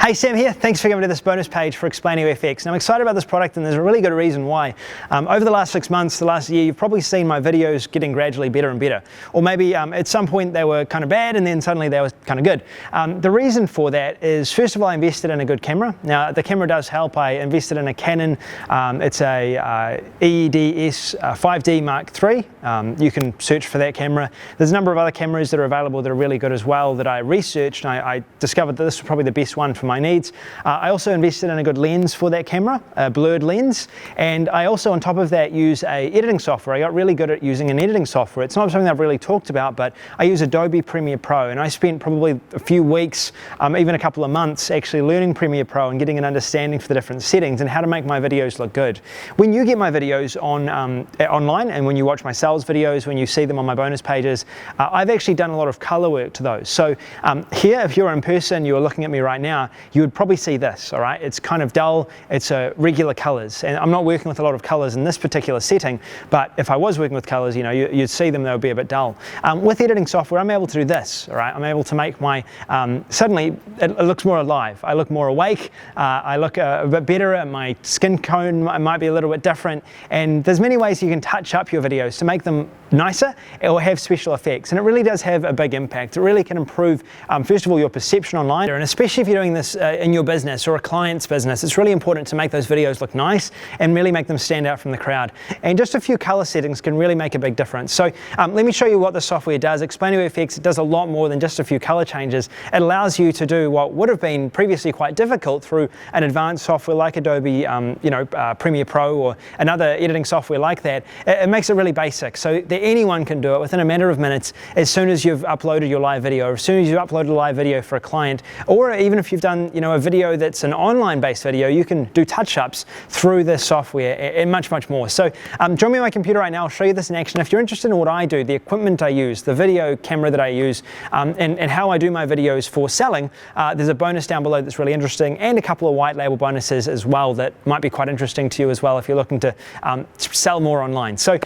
Hey, Sam here. Thanks for coming to this bonus page for Explaindio FX. And I'm excited about this product, and there's a really good reason why. Over the last 6 months, the last year, you've probably seen my videos getting gradually better and better. Or maybe at some point they were kind of bad and then suddenly they were kind of good. The reason for that is, first of all, I invested in a good camera. Now, the camera does help. I invested in a Canon. It's a EDS 5D Mark III. You can search for that camera. There's a number of other cameras that are available that are really good as well that I researched, and I discovered that this was probably the best one for my needs. I also invested in a good lens for that camera, a blurred lens, and I also on top of that use a editing software. I got really good at using an editing software. It's not something I've really talked about, but I use Adobe Premiere Pro, and I spent probably a few weeks, even a couple of months actually learning Premiere Pro and getting an understanding for the different settings and how to make my videos look good. When you get my videos online and when you watch my sales videos, when you see them on my bonus pages, I've actually done a lot of color work to those. So here, if you're in person, you're looking at me right now, you would probably see this, all right? It's kind of dull, it's regular colors, and I'm not working with a lot of colors in this particular setting, but if I was working with colors, you know, you'd see them, they would be a bit dull. With editing software, I'm able to do this, all right? I'm able to make my, suddenly it looks more alive. I look more awake, I look a bit better, my skin tone might be a little bit different, and there's many ways you can touch up your videos to make them nicer or have special effects, and it really does have a big impact. It really can improve, first of all, your perception online, and especially if you're doing this in your business or a client's business, it's really important to make those videos look nice and really make them stand out from the crowd. And just a few color settings can really make a big difference. So let me show you what the software does. Explaindio FX, it does a lot more than just a few color changes. It allows you to do what would have been previously quite difficult through an advanced software like Adobe Premiere Pro or another editing software like that. It makes it really basic so that anyone can do it within a matter of minutes as soon as you've uploaded your live video, or as soon as you've uploaded a live video for a client, or even if you've done a video that's an online based video, you can do touch-ups through this software and much more. So join me on my computer right now. I'll show you this in action. If you're interested in what I do, the equipment I use, the video camera that I use, and how I do my videos for selling, there's a bonus down below that's really interesting, and a couple of white label bonuses as well that might be quite interesting to you as well if you're looking to sell more online. So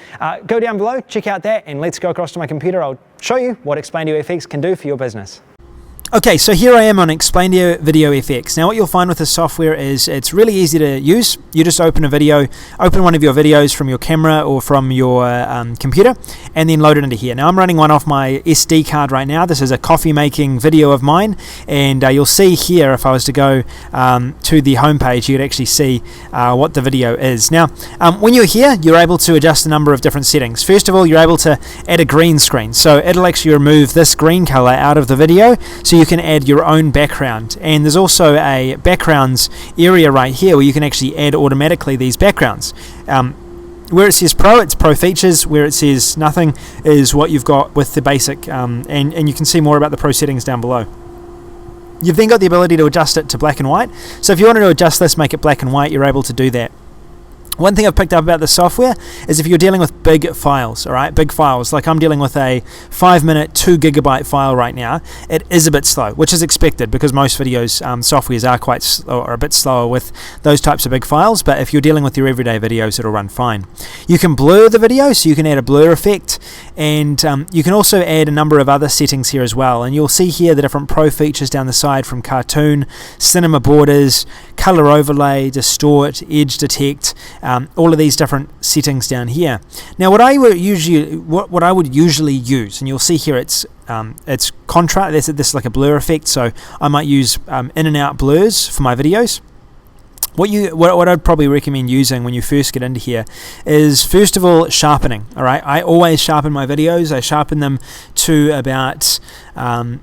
go down below, check out that, and let's go across to my computer. I'll show you what Explaindio FX can do for your business. Okay, so here I am on Explaindio Video FX. Now what you'll find with this software is it's really easy to use. You just open one of your videos from your camera or from your computer, and then load it into here. Now I'm running one off my SD card right now. This is a coffee making video of mine, and you'll see here, if I was to go to the home page, you'd actually see what the video is. Now when you're here, you're able to adjust a number of different settings. First of all, you're able to add a green screen, so it'll actually remove this green color out of the video, so you can add your own background. And there's also a backgrounds area right here where you can actually add automatically these backgrounds. Where it says Pro, it's Pro features. Where it says nothing is what you've got with the basic, and you can see more about the Pro settings down below. You've then got the ability to adjust it to black and white. So if you wanted to adjust this, make it black and white, you're able to do that. One thing I've picked up about the software is if you're dealing with big files, all right, big files, like I'm dealing with a 5-minute, 2 GB file right now, it is a bit slow, which is expected because most videos, softwares are quite slow, or a bit slower with those types of big files, but if you're dealing with your everyday videos, it'll run fine. You can blur the video, so you can add a blur effect, and you can also add a number of other settings here as well, and you'll see here the different Pro features down the side, from cartoon, cinema borders, color overlay, distort, edge detect, all of these different settings down here. Now what I would usually use, and you'll see here it's contrast. This is like a blur effect, so I might use in and out blurs for my videos. What I'd probably recommend using when you first get into here is, first of all, sharpening. All right, I always sharpen my videos. I sharpen them to about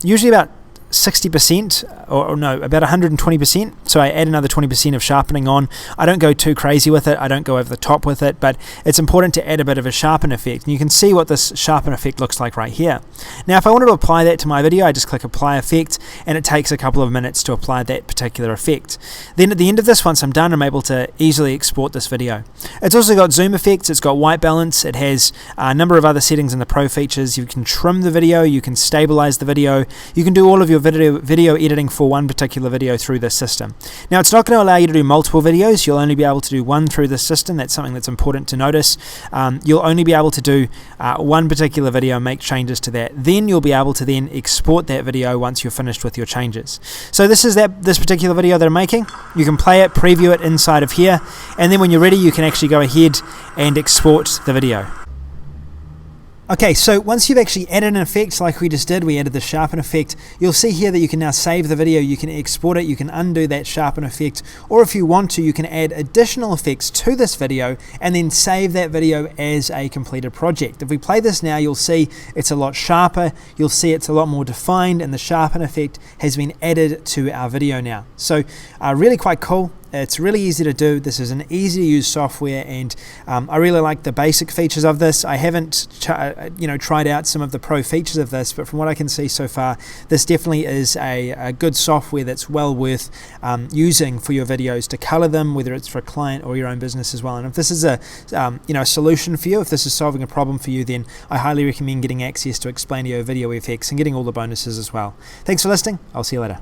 usually about 60%, or no, about 120%. So I add another 20% of sharpening on. I don't go too crazy with it. I don't go over the top with it, but it's important to add a bit of a sharpen effect. And you can see what this sharpen effect looks like right here. Now, if I wanted to apply that to my video, I just click Apply Effect, and it takes a couple of minutes to apply that particular effect. Then at the end of this, once I'm done, I'm able to easily export this video. It's also got zoom effects. It's got white balance. It has a number of other settings in the Pro features. You can trim the video. You can stabilize the video. You can do all of your video editing for one particular video through this system. Now, it's not going to allow you to do multiple videos. You'll only be able to do one through this system. That's something that's important to notice. You'll only be able to do one particular video and make changes to that. Then you'll be able to then export that video once you're finished with your changes. So this is this particular video that I'm making. You can play it, preview it inside of here, and then when you're ready, you can actually go ahead and export the video. Okay, so once you've actually added an effect like we just did, we added the sharpen effect, you'll see here that you can now save the video, you can export it, you can undo that sharpen effect, or if you want to, you can add additional effects to this video and then save that video as a completed project. If we play this now, you'll see it's a lot sharper, you'll see it's a lot more defined, and the sharpen effect has been added to our video now. So really quite cool. It's really easy to do. This is an easy to use software, and I really like the basic features of this. I haven't tried out some of the pro features of this, but from what I can see so far, this definitely is a good software that's well worth using for your videos to color them, whether it's for a client or your own business as well. And if this is a solution for you, if this is solving a problem for you, then I highly recommend getting access to Explaindio Video FX and getting all the bonuses as well. Thanks for listening. I'll see you later.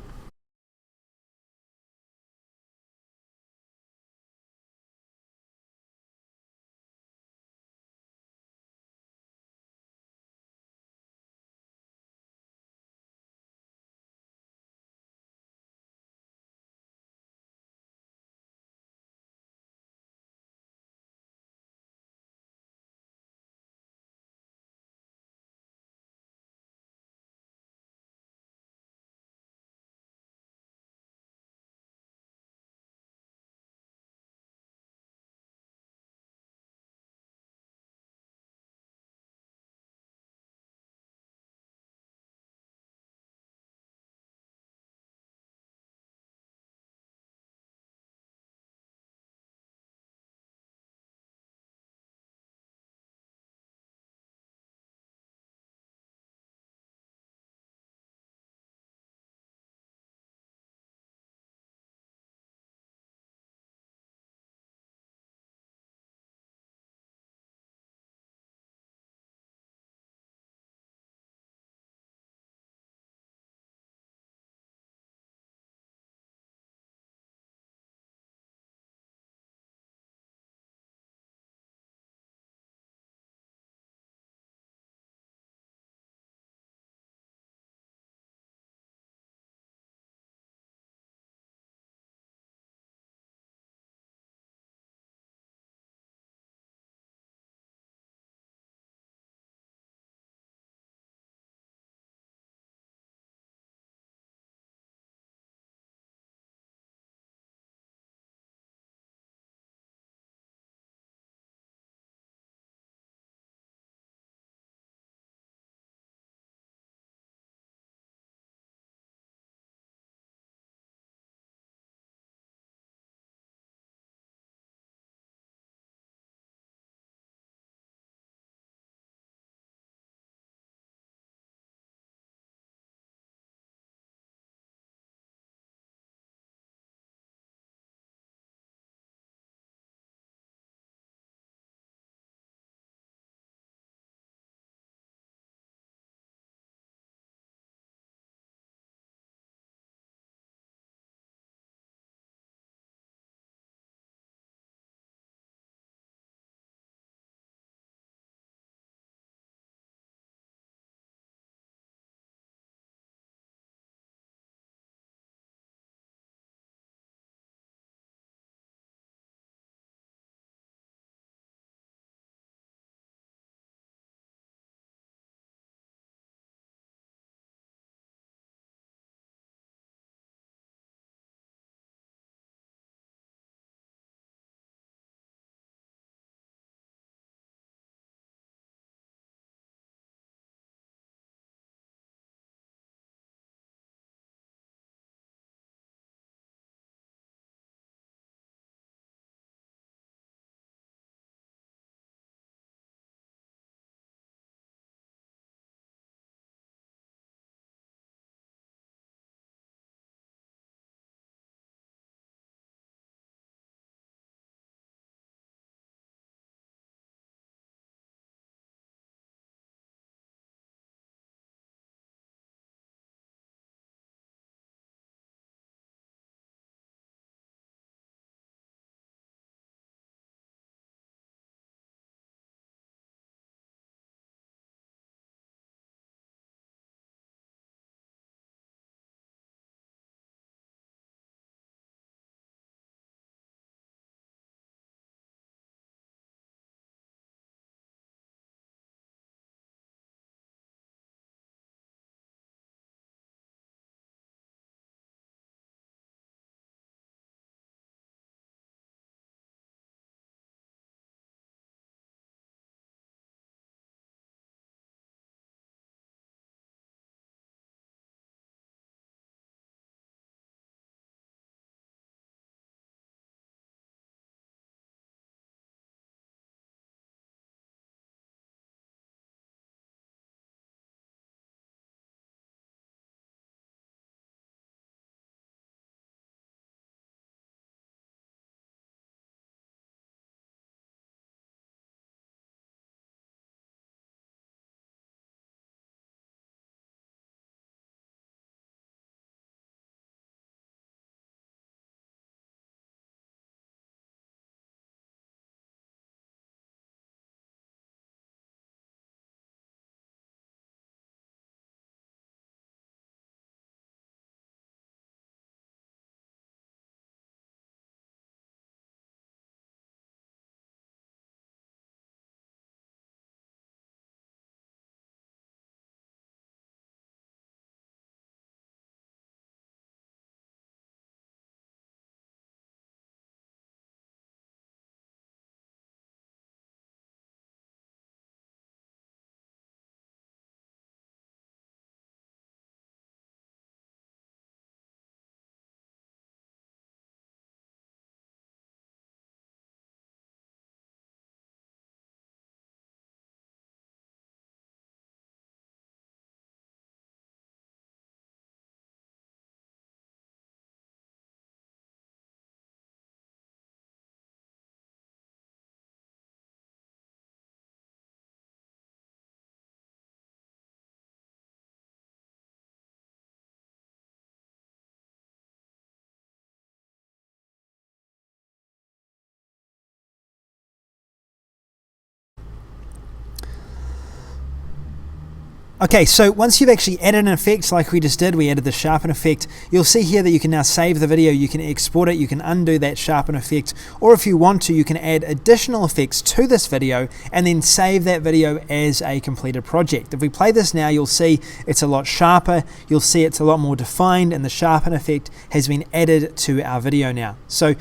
Okay, so once you've actually added an effect like we just did, we added the sharpen effect, you'll see here that you can now save the video, you can export it, you can undo that sharpen effect, or if you want to, you can add additional effects to this video and then save that video as a completed project. If we play this now, you'll see it's a lot sharper, you'll see it's a lot more defined, and the sharpen effect has been added to our video now. So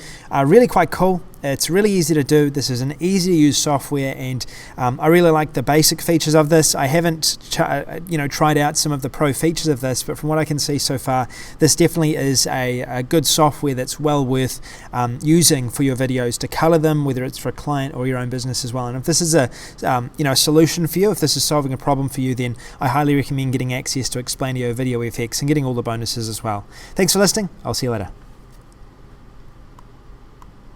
really quite cool. It's really easy to do. This is an easy to use software, and I really like the basic features of this. I haven't tried out some of the pro features of this, but from what I can see so far, this definitely is a good software that's well worth using for your videos to color them, whether it's for a client or your own business as well. And if this is a solution for you, if this is solving a problem for you, then I highly recommend getting access to Explaindio Video FX and getting all the bonuses as well. Thanks for listening. I'll see you later.